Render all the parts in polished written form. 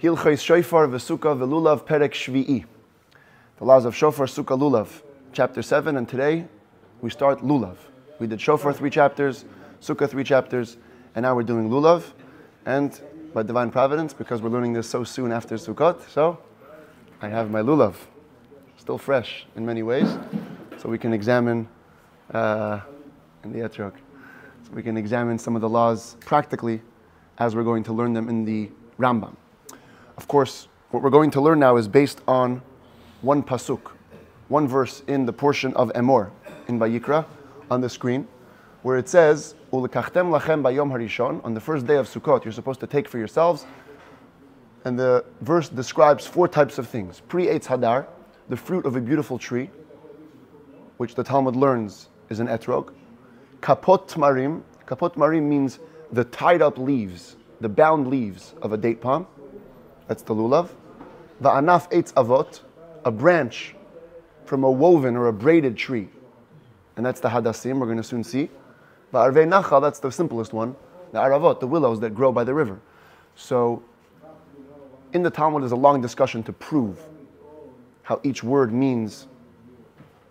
Hilchos Shofar v'Sukkah v'Lulav Perek Shvi'i. The laws of Shofar, Sukkah, Lulav, chapter 7, and today we start Lulav. We did Shofar 3 chapters, Sukkah 3 chapters, and now we're doing Lulav. And by divine providence, because we're learning this so soon after Sukkot, so I have my Lulav, still fresh in many ways, so we can examine in the etrog. So we can examine some of the laws practically as we're going to learn them in the Rambam. Of course, what we're going to learn now is based on one pasuk, one verse in the portion of Emor in Vayikra on the screen, where it says, "U'lekachtem lachem bayom harishon." On the first day of Sukkot, you're supposed to take for yourselves. And the verse describes 4 types of things: pre-Eitz Hadar, the fruit of a beautiful tree, which the Talmud learns is an etrog. Kapot tmarim. Kapot tmarim means the tied up leaves, the bound leaves of a date palm. That's the lulav. Va'anaf eitz avot, a branch from a woven or a braided tree, and that's the hadassim. We're going to soon see. Va'arvei nachal, that's the simplest one. The aravot, the willows that grow by the river. So, in the Talmud is a long discussion to prove how each word means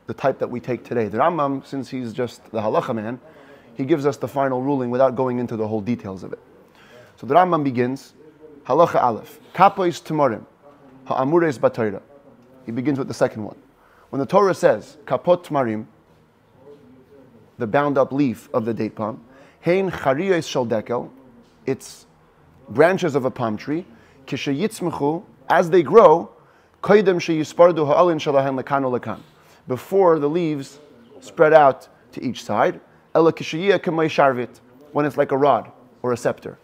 the type that we take today. The Rambam, since he's just the halacha man, he gives us the final ruling without going into the whole details of it. So the Rambam begins, halacha aleph, kapois timorim, ha'amures b'Torah. He begins with the second one. When the Torah says, kapot tmarim, the bound up leaf of the date palm, hein chariyos shel dekel, it's branches of a palm tree, kishayitzmechu, as they grow, koydem sheyispardu ha'alin shalahen lekan u'lekan, before the leaves spread out to each side, ela kishayiyah k'may sharvit, when it's like a rod or a scepter.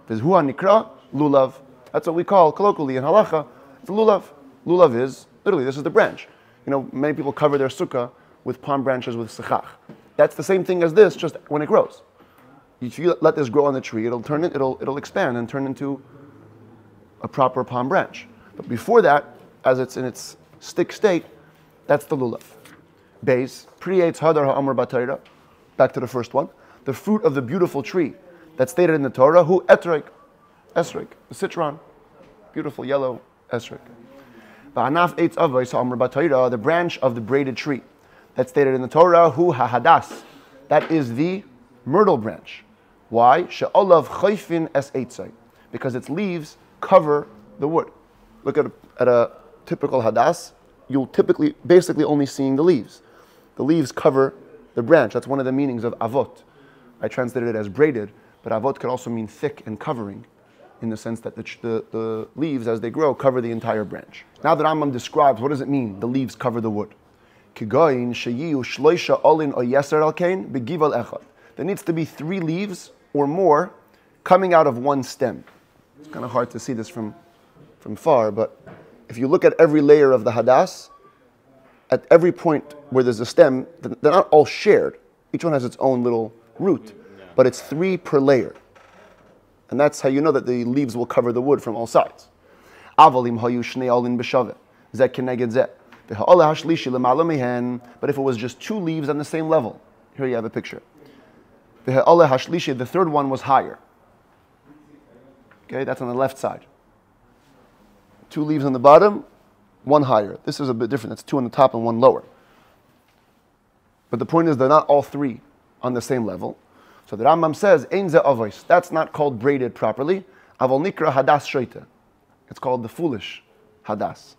There's hua nikra, lulav. That's what we call colloquially in halacha, it's lulav. Lulav is, literally, this is the branch. You know, many people cover their sukkah with palm branches with sechach. That's the same thing as this, just when it grows. If you let this grow on the tree, it'll expand and turn into a proper palm branch. But before that, as it's in its stick state, that's the lulav. Beis, pre-Eitz Hadar ha'amar b'Torah. Back to the first one. The fruit of the beautiful tree that's stated in the Torah, hu esrog, the citron, beautiful yellow esrog. Va'anaf eitz avos ha'amar b'Torah, the branch of the braided tree that's stated in the Torah, hu hahadas, that is the myrtle branch. Why? She'olav choyfin es eitzai, because its leaves cover the wood. Look at a typical hadas, you'll basically only seeing the leaves. The leaves cover the branch. That's one of the meanings of avot. I translated it as braided, but avot could also mean thick and covering, in the sense that the leaves, as they grow, cover the entire branch. Now the Rambam describes, what does it mean, the leaves cover the wood? There needs to be 3 leaves or more coming out of one stem. It's kind of hard to see this from far, but if you look at every layer of the hadas, at every point where there's a stem, they're not all shared. Each one has its own little root, but it's 3 per layer. And that's how you know that the leaves will cover the wood from all sides. But if it was just 2 leaves on the same level, here you have a picture. The third one was higher. Okay, that's on the left side. 2 leaves on the bottom, 1 higher. This is a bit different. That's 2 on the top and 1 lower. But the point is they're not all 3 on the same level. So the Rambam says, Ein ze avos. That's not called braided properly. Aval nikra hadas shoita. It's called the foolish hadas.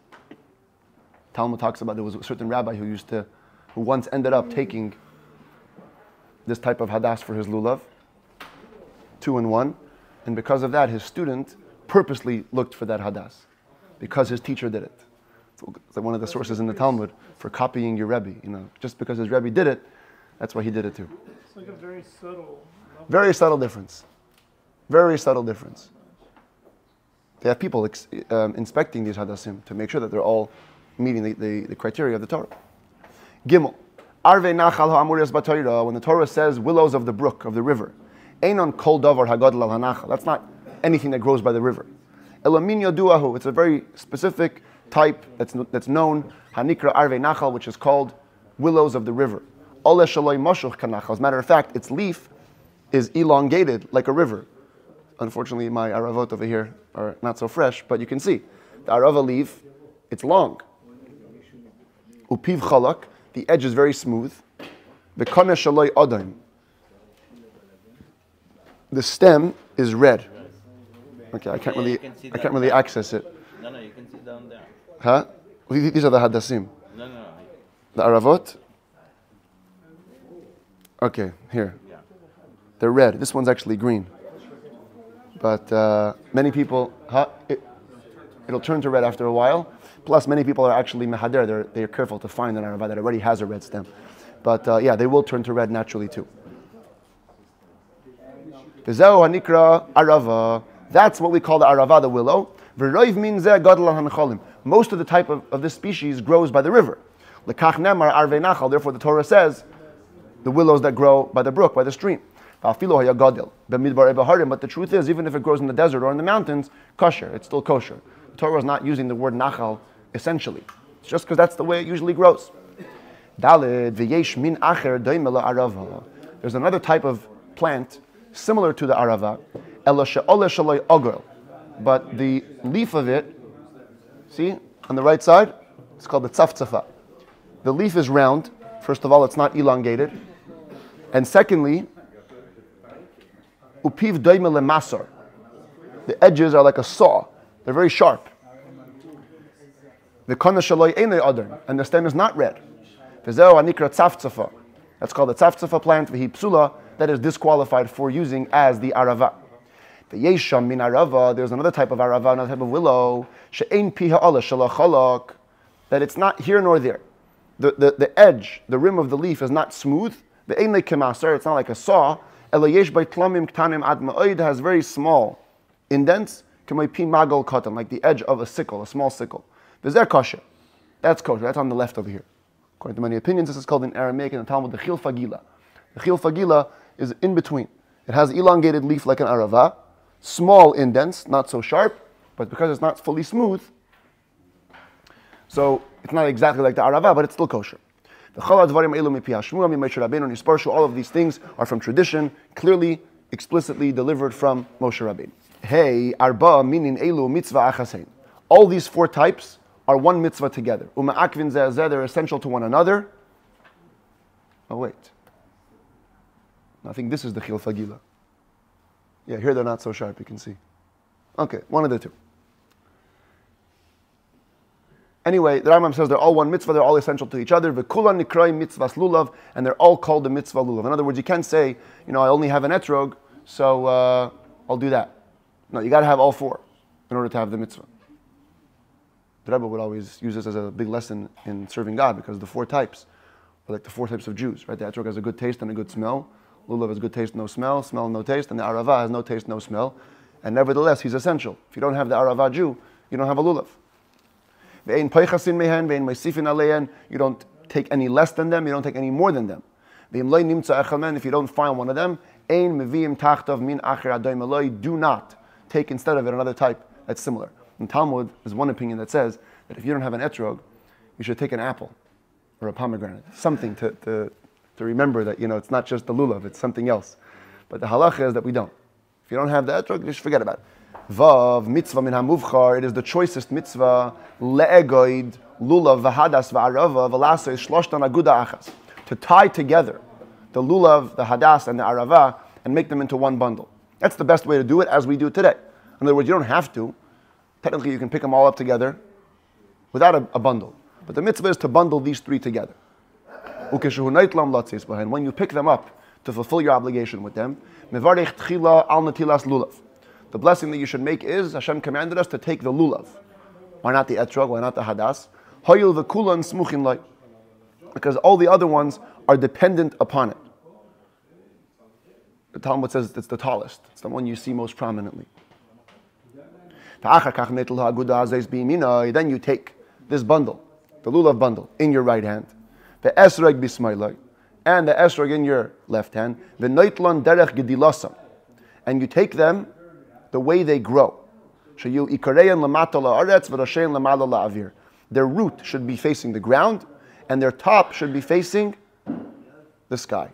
Talmud talks about there was a certain rabbi who once ended up taking this type of hadas for his lulav, 2 in 1, and because of that, his student purposely looked for that hadas, because his teacher did it. It's like one of the sources in the Talmud for copying your Rebbe. You know, just because his Rebbe did it, that's why he did it too. It's like a very subtle level. Very subtle difference. Very subtle difference. They have people inspecting these hadassim to make sure that they're all meeting the criteria of the Torah. Gimel. Arvei nachal ha'amures b'Torah, when the Torah says willows of the brook, of the river, einon kol davar hagadol al hanachal, that's not anything that grows by the river. Elamin yaduahu, it's a very specific type that's known, hanikra arvei nachal, which is called willows of the river. Ole shaloi moshuch kanachal, as a matter of fact, its leaf is elongated like a river. Unfortunately, my aravot over here are not so fresh, but you can see the arava leaf, it's long. Upiv chalak, the edge is very smooth. V'kaneh shaloi adaim. The stem is red. Okay, I can't really access it. No, you can sit down there. Huh? These are the hadassim. No. The aravot? Okay, here. Yeah. They're red. This one's actually green. But many people, it'll turn to red after a while. Plus, many people are actually mehader. They're careful to find an arava that already has a red stem. But yeah, they will turn to red naturally too. V'zeu hanikra arava. That's what we call the arava, the willow. V'roiv min zeh gadol hanacholim. Most of the type of this species grows by the river. Lekach nemar arvei nachal. Therefore, the Torah says the willows that grow by the brook, by the stream. But the truth is, even if it grows in the desert or in the mountains, kosher. It's still kosher. The Torah is not using the word nachal essentially. It's just because that's the way it usually grows. There's another type of plant similar to the arava, but the leaf of it, see, on the right side, it's called the tzafzafa. The leaf is round. First of all, it's not elongated. And secondly, upiv doime lemasar. The edges are like a saw. They're very sharp. The kana shaloi einei adar, and the stem is not red. V'zeu anikra tzafzafa. That's called the tzafzafa plant. V'hi psula, that is disqualified for using as the arava. The yesham min arava. There's another type of arava, another type of willow. She'ein piha ala shalachalak. That it's not here nor there. The edge, the rim of the leaf is not smooth. The einei kemasar. It's not like a saw. Elayesh by tlamim ktanim ad ma'oid has very small indents. K'may pi magal katan, like the edge of a sickle, a small sickle. V'zer kosher. That's kosher. That's on the left over here. According to many opinions, this is called in Aramaic in the Talmud the chil fagila. The chil fagila is in between. It has elongated leaf like an arava, small indents, not so sharp, but because it's not fully smooth, so it's not exactly like the arava, but it's still kosher. All of these things are from tradition, clearly, explicitly delivered from Moshe Rabbeinu. Hey, arba meaning elu mitzvah achasein. All these four types are one mitzvah together. Uma'akvin zeh, they're essential to one another. Oh wait. I think this is the chil fagila. Yeah, here they're not so sharp, you can see. Okay, one of the two. Anyway, the Rambam says they're all one mitzvah, they're all essential to each other. V'kula nikrai mitzvahs lulav, and they're all called the mitzvah lulav. In other words, you can't say, I only have an etrog, so I'll do that. No, you got to have all four in order to have the mitzvah. The Rebbe would always use this as a big lesson in serving God, because the four types are like the four types of Jews, right? The etrog has a good taste and a good smell. Lulav has good taste, no smell, smell, no taste, and the arava has no taste, no smell. And nevertheless, he's essential. If you don't have the arava Jew, you don't have a lulav. You don't take any less than them, you don't take any more than them. If you don't find one of them, do not take instead of it another type that's similar. In Talmud, there's one opinion that says that if you don't have an etrog, you should take an apple or a pomegranate, something to remember that it's not just the lulav, it's something else. But the halacha is that we don't. If you don't have the etrog, just forget about it. Vav mitzvah min hamuvchar. It is the choicest mitzvah. Le'egoid lulav v'hadas v'arava v'lasei shloshtan aguda achas. To tie together the lulav, the hadas, and the arava and make them into one bundle. That's the best way to do it, as we do today. In other words, you don't have to. Technically, you can pick them all up together without a bundle. But the mitzvah is to bundle these three together. When you pick them up to fulfill your obligation with them, mevarech tchila al natilas lulav. The blessing that you should make is, Hashem commanded us to take the lulav. Why not the etrog? Why not the hadas? Hoyil v'kulan smuchin lai. Because all the other ones are dependent upon it. The Talmud says it's the tallest. It's the one you see most prominently. Then you take this bundle, the lulav bundle, in your right hand. The esrog bismailai, and the esrog in your left hand. The noitlan derech gedilasam, and you take them the way they grow. Their root should be facing the ground, and their top should be facing the sky.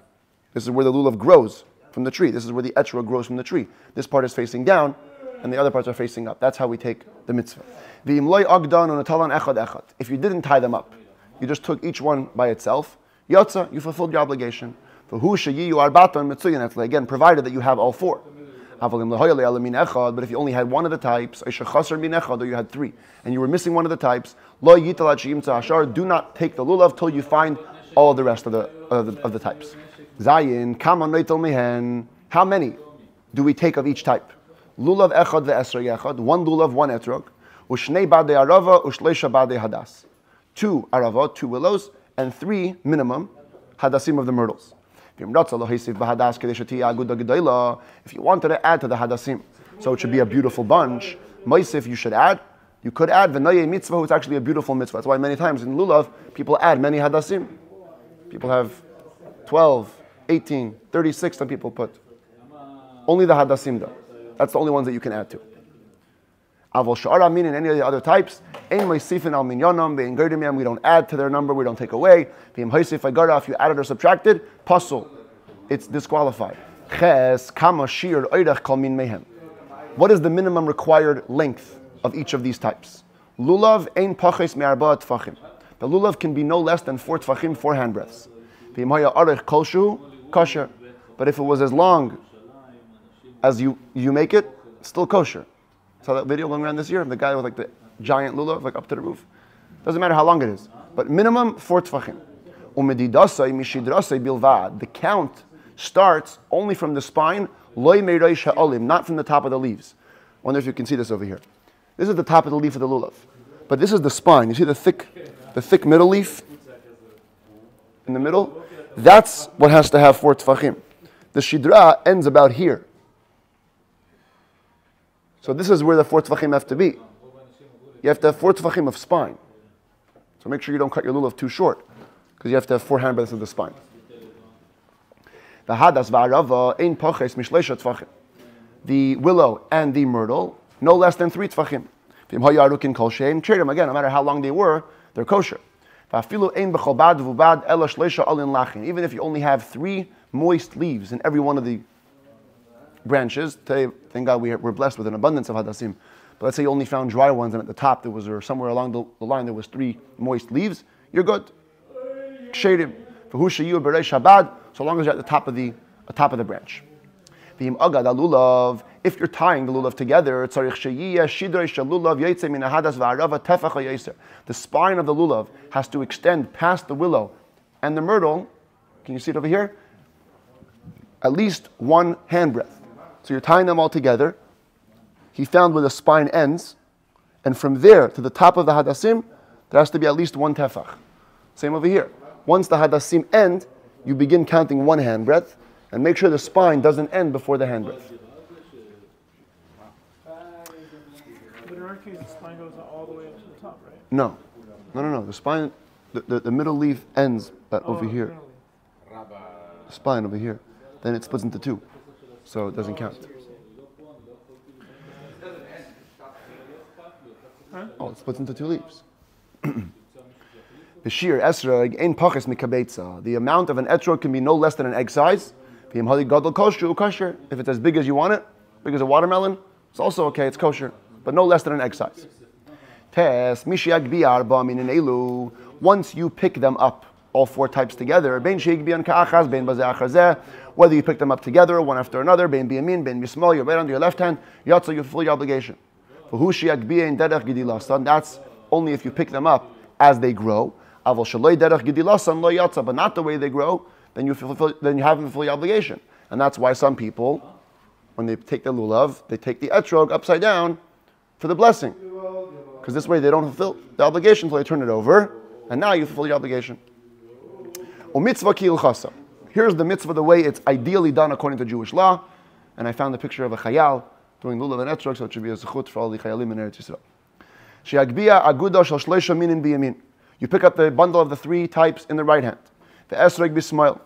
This is where the lulav grows. from the tree. This is where the etrog grows from the tree. This part is facing down, and the other parts are facing up. That's how we take the mitzvah. If you didn't tie them up, you just took each one by itself, yotza, you fulfilled your obligation. Again, provided that you have all four. But if you only had one of the types, or you had three, and you were missing one of the types, do not take the lulav till you find all the rest of the types. How many do we take of each type? Lulav echad ve'esrog echad, one lulav, one etrog, ushnei badei arava, ushleisha badei hadas. 2 arava, 2 willows, and 3 minimum hadasim of the myrtles. If you wanted to add to the hadasim, so it should be a beautiful bunch, Moisif you should add. You could add v'noyei mitzvah, it's actually a beautiful mitzvah. That's why many times in Lulav, people add many hadasim. People have 12, 18, 36, some people put. Only the hadasim though. That's the only ones that you can add to. Avol sha'ar amin and any of the other types, ein moisifin al minyonam, be'in gerdimyam, we don't add to their number, we don't take away. V'im hoisif agara, if you added or subtracted, pasul, it's disqualified. Ches kama shir oirach kol min mehem. What is the minimum required length of each of these types? Lulav ein paches me'arba tfachim. The lulav can be no less than 4 tfachim, 4 handbreadths. V'im haya arich kolshu, kosher. But if it was as long as you make it, still kosher. Saw that video going around this year of the guy with like the giant lulav, like up to the roof. Doesn't matter how long it is, but minimum 4 tfachim. Umedidasai mishidrasai bilvad. The count starts only from the spine, loy meireish ha'olim, not from the top of the leaves. I wonder if you can see this over here. This is the top of the leaf of the lulav, but this is the spine. You see the thick middle leaf in the middle? That's what has to have 4 tfachim. The shidra ends about here. So this is where the 4 tfachim have to be. You have to have 4 tfachim of spine. So make sure you don't cut your lulav too short, because you have to have 4 handbreadths of the spine. The hadas va'arava ein paches mishleisha tfachim. The willow and the myrtle, no less than 3 tfachim. V'im hayarukin kol sheim cherem. Again, no matter how long they were, they're kosher. Va'afilu ein b'chol bad v'ubad ela shleisha alin lachin. Even if you only have 3 moist leaves in every one of the branches. Today, thank God we're blessed with an abundance of hadasim. But let's say you only found dry ones, and at the top there was, or somewhere along the line, there was 3 moist leaves. You're good. Ksherim. V'hu berei Shabad. So long as you're at the top of the branch. V'im agad lulav. If you're tying the lulav together, tzarich sheyiyeh shidrei shalulav yetze min hadas va'arava tefach hayeser. The spine of the lulav has to extend past the willow and the myrtle. Can you see it over here? At least 1 handbreadth. So you're tying them all together. He found where the spine ends, and from there to the top of the hadasim, there has to be at least 1 tefach. Same over here. Once the hadasim end, you begin counting 1 handbreadth, and make sure the spine doesn't end before the handbreadth. But in our case, the spine goes all the way up to the top, right? No. The spine, the middle leaf ends over here. The spine over here. Then it splits into 2. So it doesn't count. Huh? Oh, it splits into 2 leaves. B'shir esrog ein paches mikabetza. The amount of an etrog can be no less than an egg size. If it's as big as you want it, big as a watermelon, it's also okay, it's kosher, but no less than an egg size. Once you pick them up, all 4 types together, whether you pick them up together, one after another, your right under your left hand, you fulfill your obligation. That's only if you pick them up as they grow. But not the way they grow, then you haven't fulfilled your obligation. And that's why some people, when they take the lulav, they take the etrog upside down for the blessing. Because this way they don't fulfill the obligation until they turn it over, and now you fulfill your obligation. Here's the mitzvah the way it's ideally done according to Jewish law. And I found the picture of a chayal doing lulav and etrog, so it should be a zechut for all the chayalim in Eretz Yisrael. You pick up the bundle of the 3 types in the right hand, the esrog b'smail,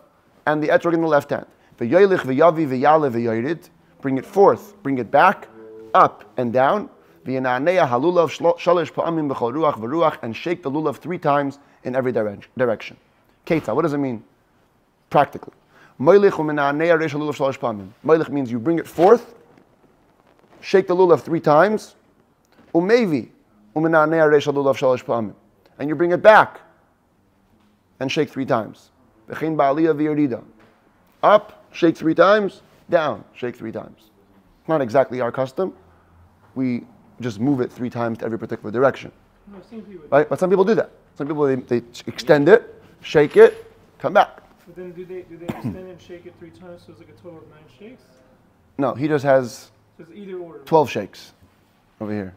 and the etrog in the left hand. Bring it forth, bring it back, up and down. And shake the lulav 3 times in every direction. Keita, what does it mean practically? Moilich means you bring it forth, shake the lulav 3 times, umevi umenanei reish lulav shalosh pamim, and you bring it back and shake 3 times. V'chein ba'aliyah v'yerida. Up, shake 3 times. Down, shake 3 times. It's not exactly our custom. We just move it 3 times to every particular direction. No, right? But some people do that. Some people they extend it, shake it, come back. But then do they extend and shake it 3 times, so it's like a total of 9 shakes? No, he just has So it's either order. 12 shakes over here.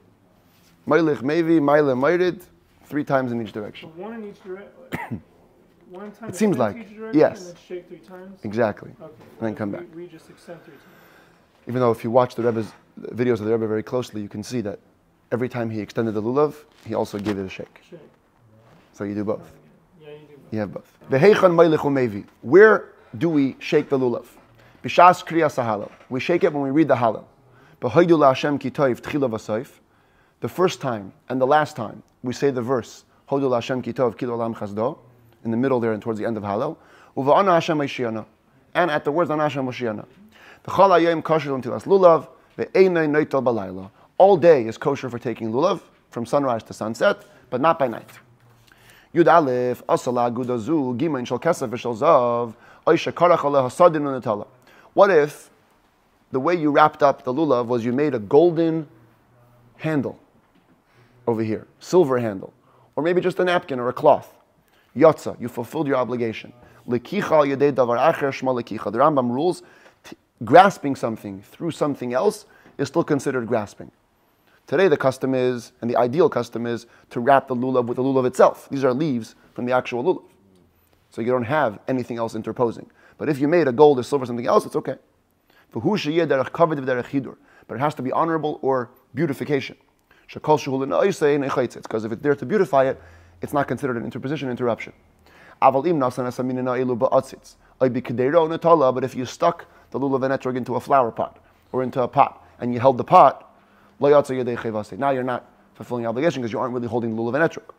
Meilich, Mevi, Meile, Meirid, 3 times in each direction. So 1 in each direction. One time. It seems like, each direction, yes. And then shake 3 times. Exactly. Okay. And then come back. We just extend 3 times. Even though if you watch the Rebbe's videos of the Rebbe very closely, you can see that every time he extended the lulav, he also gave it a shake. Shake. So you do both. Yeah, you do both. You have both. V'heichan meilech umevi. Where do we shake the lulav? B'shas kriyas ha'halel. We shake it when we read the halel. B'hoidu la'Hashem ki tov tchila v'soif. The first time and the last time we say the verse Hodu la'Hashem ki tov kilo olam chasdo, in the middle there and towards the end of halel. Uva'ana Hashem Moshiana. And at the words Ana Hashem Moshiana. V'chol hayom kosher l'ntilas lulav ve'einay noitel balayla. All day is kosher for taking lulav from sunrise to sunset, but not by night. Yud Aleph, Asala, Gudazu, Gimain, Shal Kesef, Shal Zav, Oisha, Karach, Allah, Hasadin, Unatala. What if the way you wrapped up the lulav was you made a golden handle over here, silver handle, or maybe just a napkin or a cloth? Yatza, you fulfilled your obligation. Lekicha al yedei davar acher shma lekicha. The Rambam rules, grasping something through something else is still considered grasping. Today the custom is, and the ideal custom is, to wrap the lulav with the lulav itself. These are leaves from the actual lulav. So you don't have anything else interposing. But if you made a gold or silver or something else, it's okay. But it has to be honorable or beautification. Because if it's there to beautify it, it's not considered an interposition, interruption. But if you stuck the lulav and etrog into a flower pot or into a pot and you held the pot, now you're not fulfilling the obligation because you aren't really holding the lulav and etrog.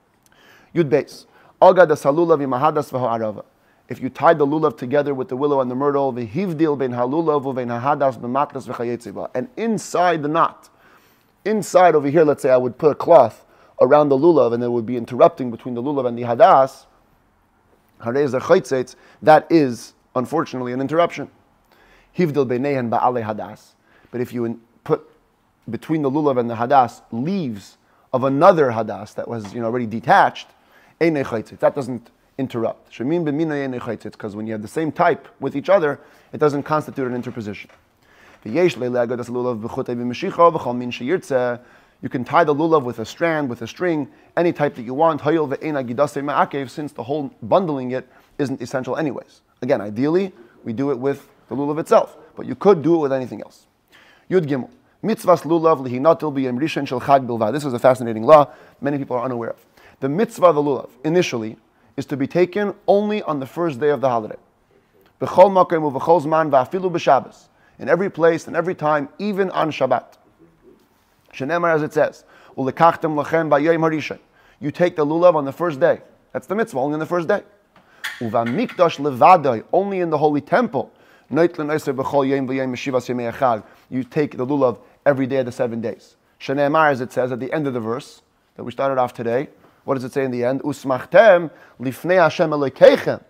Yud beis. If you tied the lulav together with the willow and the myrtle, and inside the knot, inside over here, let's say I would put a cloth around the lulav and it would be interrupting between the lulav and the hadas, that is, unfortunately, an interruption. But if you put between the lulav and the hadas leaves of another hadas that was already detached, that doesn't interrupt. Because when you have the same type with each other, it doesn't constitute an interposition. You can tie the lulav with a strand, with a string, any type that you want, since the whole bundling it isn't essential anyways. Again, ideally, we do it with the lulav itself, but you could do it with anything else. Yud Gimel. Mitzvahs lulav lihinatil b'yom rishon shel chag bilvad. This is a fascinating law many people are unaware of. The mitzvah of the lulav, initially, is to be taken only on the first day of the holiday. B'chol makom u'v'chol zman v'afilu b'Shabbos. In every place and every time, even on Shabbat. Shenemar, as it says, u'lekachtem lachem b'yom harishon. You take the lulav on the first day. That's the mitzvah, only on the first day. Uv'amikdash levadai, only in the holy temple. You take the lulav every day of the 7 days. Shenemar, as it says at the end of the verse that we started off today. What does it say in the end? Usmachtem lifnei Hashem Elokeichem.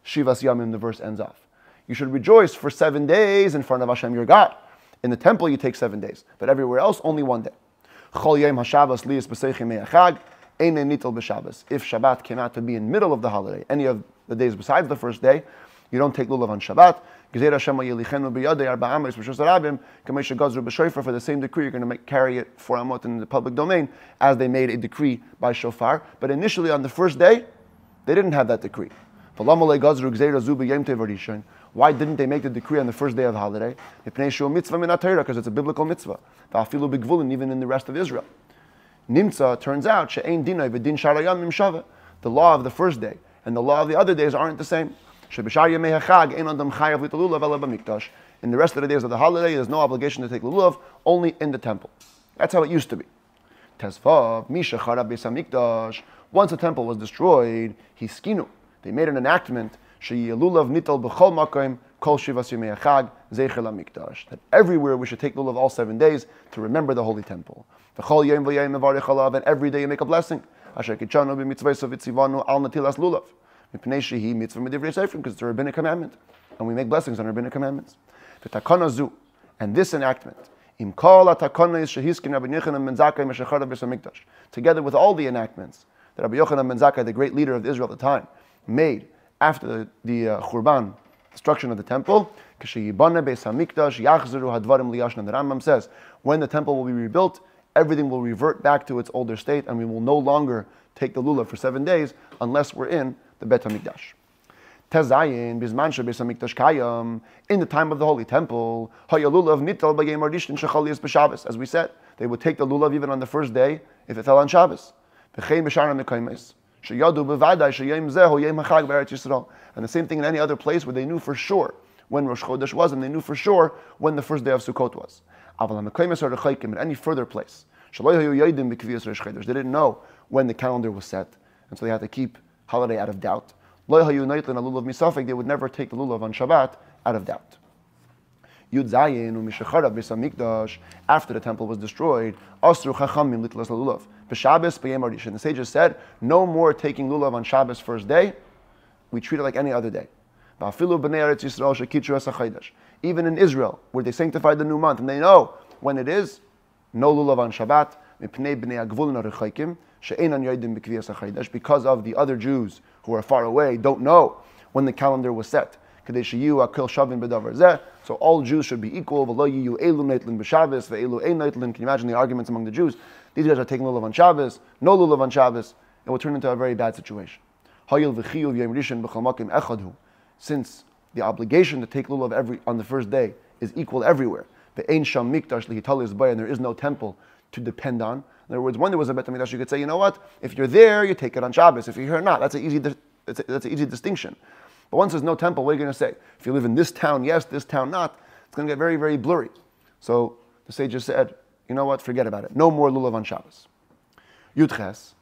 Shivas Yamim, the verse ends off. You should rejoice for 7 days in front of Hashem your God. In the temple you take 7 days, but everywhere else only 1 day. Chol Yom HaShabbos liyis b'seichim me'achag einei nitel b'Shabbos. If Shabbat came out to be in the middle of the holiday, any of the days besides the first day, you don't take lulav on Shabbat. For the same decree, you're going to carry it 4 amot in the public domain, as they made a decree by shofar. But initially, on the first day, they didn't have that decree. Why didn't they make the decree on the first day of the holiday? Because it's a biblical mitzvah. Even in the rest of Israel. Nimtza turns out the law of the first day and the law of the other days aren't the same. In the rest of the days of the holiday, there's no obligation to take lulav, only in the temple. That's how it used to be. Once the temple was destroyed, they made an enactment Lulav nital b'chol makom kol shivas yemei chag zecher lamikdash. That everywhere we should take lulav all 7 days to remember the holy temple. V'chol yom v'yom mevarich alav, and every day you make a blessing. Asher kichanu b'mitzvayso v'tzivanu al natilas lulav. Mipnei shehi mitzvah medivrei seifrim, because it's a rabbinic commandment, and we make blessings on rabbinic commandments. V'takana zu, and this enactment, im kol ha'takonos shehiskin Rabbi Yochanan ben Zakkai meshachar beis hamikdash, together with all the enactments that Rabbi Yochanan ben Zakkai, the great leader of Israel at the time, made after the Churban, destruction of the temple. The Rambam says, when the temple will be rebuilt, everything will revert back to its older state, and we will no longer take the lulav for 7 days unless we're in the Bet HaMikdash. In the time of the holy temple, as we said, they would take the lulav even on the first day if it fell on Shabbos. And the same thing in any other place where they knew for sure when Rosh Chodesh was, and they knew for sure when the first day of Sukkot was. In any further place, they didn't know when the calendar was set, and so they had to keep holiday out of doubt. They would never take the lulav on Shabbat out of doubt. After the temple was destroyed, the sages said, no more taking lulav on Shabbos first day. We treat it like any other day. Even in Israel, where they sanctified the new month, and they know when it is, no lulav on Shabbat, because of the other Jews who are far away, don't know when the calendar was set. So all Jews should be equal. Can you imagine the arguments among the Jews? These guys are taking lulav on Shabbos, no lulav on Shabbos. It will turn into a very bad situation. Since the obligation to take lulav on the first day is equal everywhere, and there is no temple to depend on. In other words, when there was a Bet HaMikdash, you could say, you know what? If you're there, you take it on Shabbos. If you're here, not. That's an easy distinction. But once there's no temple, what are you going to say? If you live in this town, yes, this town, not. It's going to get very, very blurry. So the sages said, you know what? Forget about it. No more lulav on Shabbos. Yudches.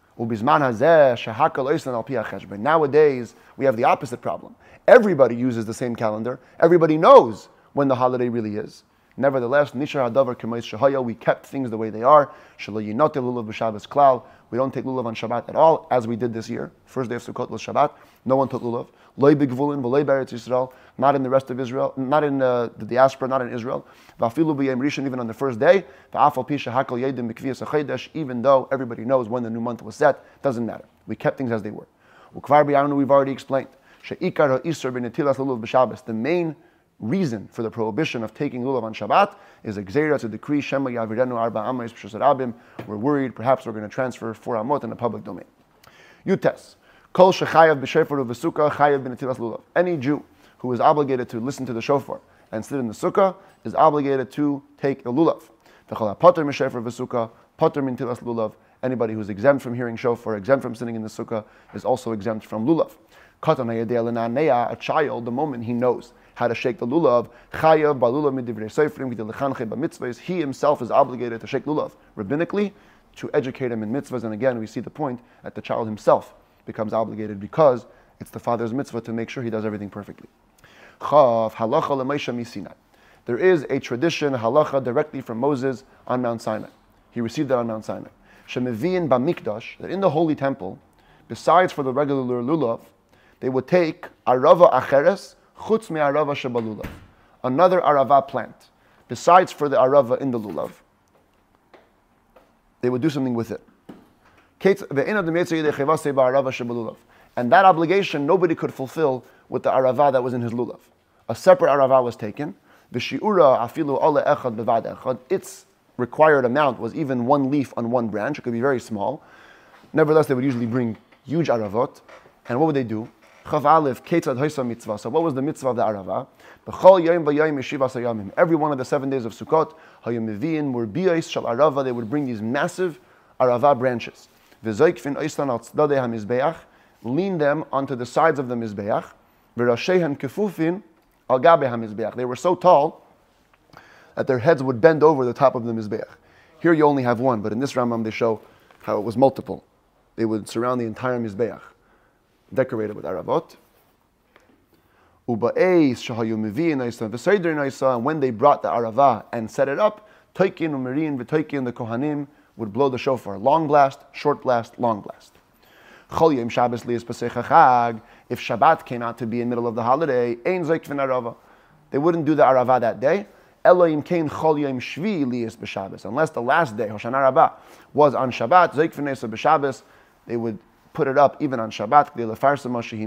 Nowadays, we have the opposite problem. Everybody uses the same calendar. Everybody knows when the holiday really is. Nevertheless, Nishar Hadavar K'mais Shahaya, we kept things the way they are. Shelo Yinote Lulav B'Shabbos Klal. We don't take lulav on Shabbat at all, as we did this year. First day of Sukkot was Shabbat. No one took lulav. Loi B'Gvulin V'loi B'Eretz Yisrael. Not in the rest of Israel. Not in the diaspora. Not in Israel. V'afilu B'Yem Rishon, even on the first day. V'afal Pi Shehakal Yedim B'Kviyas HaChodesh. Even though everybody knows when the new month was set, doesn't matter. We kept things as they were. Ukvar B'Yarnu, we've already explained. She'ikar Ha'isur B'Netilas Lulav B'Shabbos. The main reason for the prohibition of taking lulav on Shabbat is a gzeira, it's a decree. Shema Yavirenu Arba Amos B'Shus Rabim. We're worried perhaps we're going to transfer 4 amot in the public domain. Yutes. Kol shechayav b'shofar u'v'sukkah chayav b'netilas lulav. Any Jew who is obligated to listen to the shofar and sit in the sukkah is obligated to take a lulav. V'chol ha'pater m'shofar v'sukkah pater b'netilas lulav. Anybody who's exempt from hearing shofar, exempt from sitting in the sukkah, is also exempt from lulav. Katan ha'yadei l'na'neya, a child, the moment he knows how to shake the lulav, chayav ba'lulav midivrei seifrim v'dei lechanchei b'mitzvahs. He himself is obligated to shake lulav rabbinically to educate him in mitzvahs. And again, we see the point that the child himself becomes obligated because it's the father's mitzvah to make sure he does everything perfectly. Chav halacha l'Moshe miSinai. There is a tradition, halacha, directly from Moses on Mount Sinai. He received that on Mount Sinai. Shemeviin b'mikdash, that in the holy temple, besides for the regular lulav, they would take arava acheres chutz me'arava shebalulav, another arava plant, besides for the arava in the lulav. They would do something with it. And that obligation nobody could fulfill with the arava that was in his lulav. A separate arava was taken. Its required amount was even 1 leaf on 1 branch. It could be very small. Nevertheless, they would usually bring huge aravot. And what would they do? So what was the mitzvah of the arava? Every one of the 7 days of Sukkot, they would bring these massive arava branches. Lean them onto the sides of the mizbeach. They were so tall that their heads would bend over the top of the mizbeach. Here you only have one, but in this Rambam they show how it was multiple. They would surround the entire mizbeach, decorated with aravot. Uba'eis shahayu mevi'in oisa v'seider oisa, and when they brought the arava and set it up, toikin u'merin v'toikin, the kohanim would blow the shofar. Long blast, short blast, long blast. Chol yom Shabbos liyas b'sei chag. If Shabbat came out to be in the middle of the holiday, ein zoik v'n arava. They wouldn't do the arava that day. Elohim kain chol yom shvi liyas b'Shabbos. Unless the last day, Hoshana Rabbah, was on Shabbat, zoik v'nesa b'Shabbos, they would put it up even on Shabbat,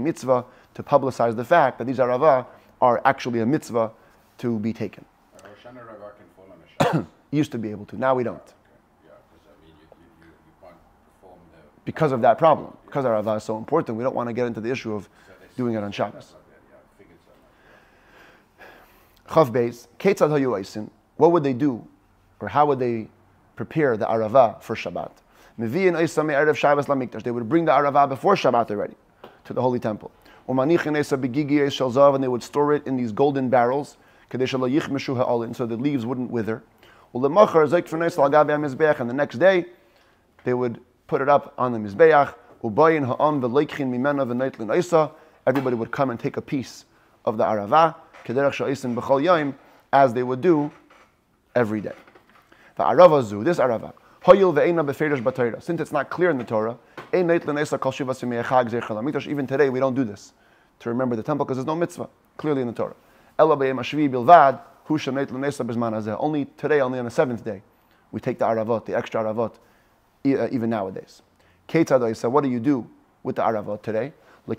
mitzvah, to publicize the fact that these arava are actually a mitzvah to be taken. Hoshana Rabbah can fall on a Shabbos. Used to be able to. Now we don't. Okay. Yeah, because I mean, you can't perform the... Because of that problem. Because arava is so important, we don't want to get into the issue of doing it on Shabbos. Chav Beis, Ketzad hayu oisin, what would they do, or how would they prepare the arava for Shabbat? Mevi'in oisa me'erev Shabbos lamikdash. They would bring the arava before Shabbat already to the holy temple. Umanichin oisa begigi eis shel zav, and they would store it in these golden barrels, kadei shelo yichmeshu ha'olin, so the leaves wouldn't wither. Ulemachar zoik v'neis al gabi ha'mizbeach, and the next day they would put it up on the mizbeach. Ubayin ha'am v'leikchin mimena v'neitlin oisa. Everybody would come and take a piece of the arava, kederach sha'osin b'chol yom, as they would do every day. The arava zu, this arava, hoyil ve'ena beferish b'Torah. Since it's not clear in the Torah, ein neitlin oisa kol shivas yemei chag zeichel hamikdash. Even today we don't do this to remember the temple because there's no mitzvah clearly in the Torah. Ela b'yem hashvi bilvad hu sheneitlin oisa b'zman hazeh. Only today, only on the seventh day, we take the aravot, the extra aravot, even nowadays. Ketzad oisa, what do you do with the aravot today? You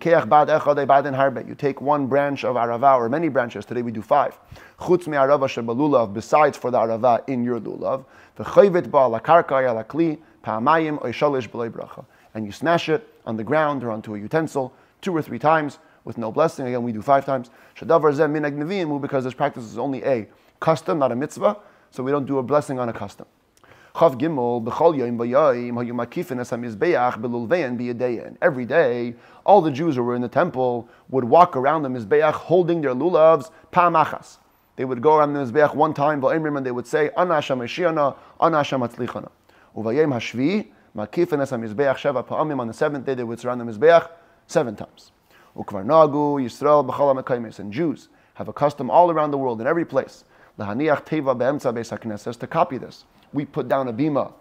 take one branch of arava or many branches. Today we do 5. Chutz me arava shebalulav, besides for the arava in your lulav. And you smash it on the ground or onto a utensil 2 or 3 times with no blessing. Again, we do 5 times. Because this practice is only a custom, not a mitzvah, so we don't do a blessing on a custom. And every day, all the Jews who were in the temple would walk around the mizbeach holding their lulavs pa'amachas. They would go around the mizbeach one time, and they would say, Ana Hashem Mashiachna, Ana Hashem Hatzlichana. Uvayim hashvi, makifin es hamizbeach sheva pa'amim. On the 7th day, they would surround the mizbeach 7 times. Ukvar nagu Yisrael b'chol ha'mekaymes. And Jews have a custom all around the world, in every place, lahaniach teva be'emtza beis hakneses, to copy this. We put down a bima.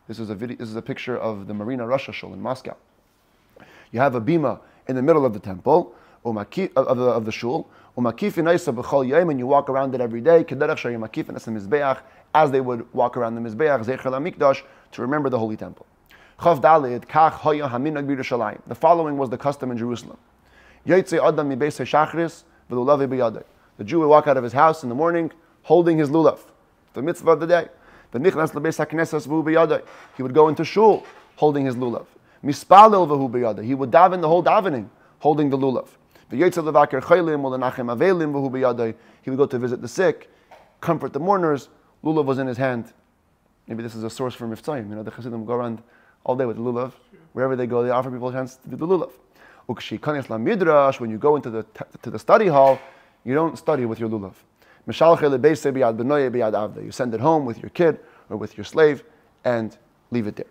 This is a video. This is a picture of the Marina Russia Shul in Moscow. You have a bima in the middle of the temple, of the shul, and you walk around it every day, as they would walk around the mizbeach, to remember the holy temple. The following was the custom in Jerusalem. The Jew would walk out of his house in the morning holding his lulav, the mitzvah of the day. He would go into shul holding his lulav. He would daven the whole davening holding the lulav. He would go to visit the sick, comfort the mourners. Lulav was in his hand. Maybe this is a source for Miftzayim. The Chassidim go around all day with the lulav. Wherever they go, they offer people a chance to do the lulav. When you go into the study hall, you don't study with your lulav. You send it home with your kid or with your slave and leave it there.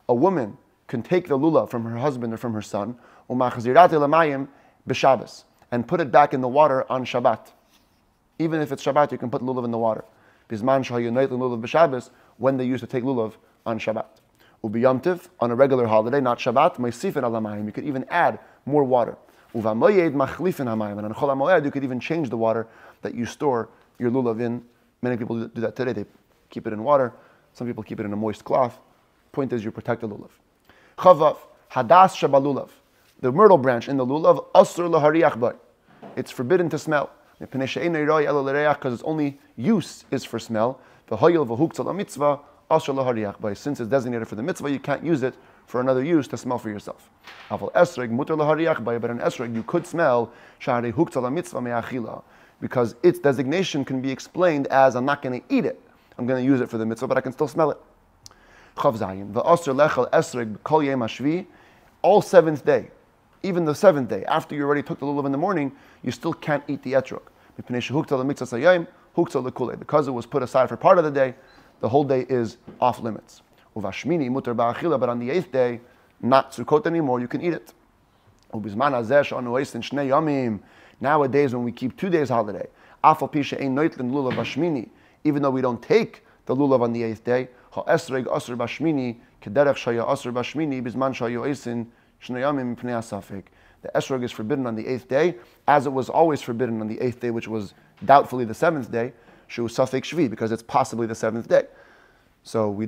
A woman can take the lulav from her husband or from her son and put it back in the water on Shabbat. Even if it's Shabbat, you can put lulav in the water. When they used to take lulav on Shabbat. On a regular holiday, not Shabbat, you could even add more water. And on Chol HaMoed, you could even change the water that you store your lulav in. Many people do that today. They keep it in water. Some people keep it in a moist cloth. Point is, you protect the lulav. Chavav, hadas shabalulav. The myrtle branch in the lulav, asur lahariach bay. It's forbidden to smell. Because its only use is for smell. Since it's designated for the mitzvah, you can't use it for another use to smell for yourself. But an esrog you could smell because its designation can be explained as I'm not going to eat it. I'm going to use it for the mitzvah, but I can still smell it. All 7th day, even the 7th day, after you already took the lulav in the morning, you still can't eat the etrog. Because it was put aside for part of the day, the whole day is off limits. But on the 8th day, not Sukkot anymore, you can eat it. Nowadays, when we keep 2 days holiday, even though we don't take the lulav on the 8th day, the esrog is forbidden on the 8th day, as it was always forbidden on the 8th day, which was doubtfully the 7th day, shu safek shvi, because it's possibly the 7th day. So we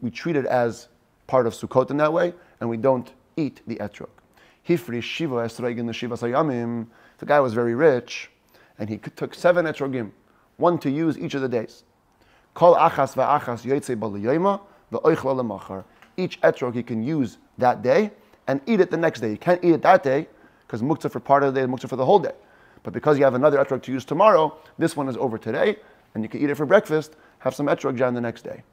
treat it as part of Sukkot in that way, and we don't eat the etrog. Hifri shiva esrog in the shiva sayamim. The guy was very rich, and he took 7 etrogim, one to use each of the days. Kol achas va'achas yotzei b'liyoma v'oichla lemachar. Each etrog he can use that day and eat it the next day. You can't eat it that day because muktzah for part of the day, muktzah for the whole day. But because you have another etrog to use tomorrow, this one is over today, and you can eat it for breakfast, have some etrog jan the next day.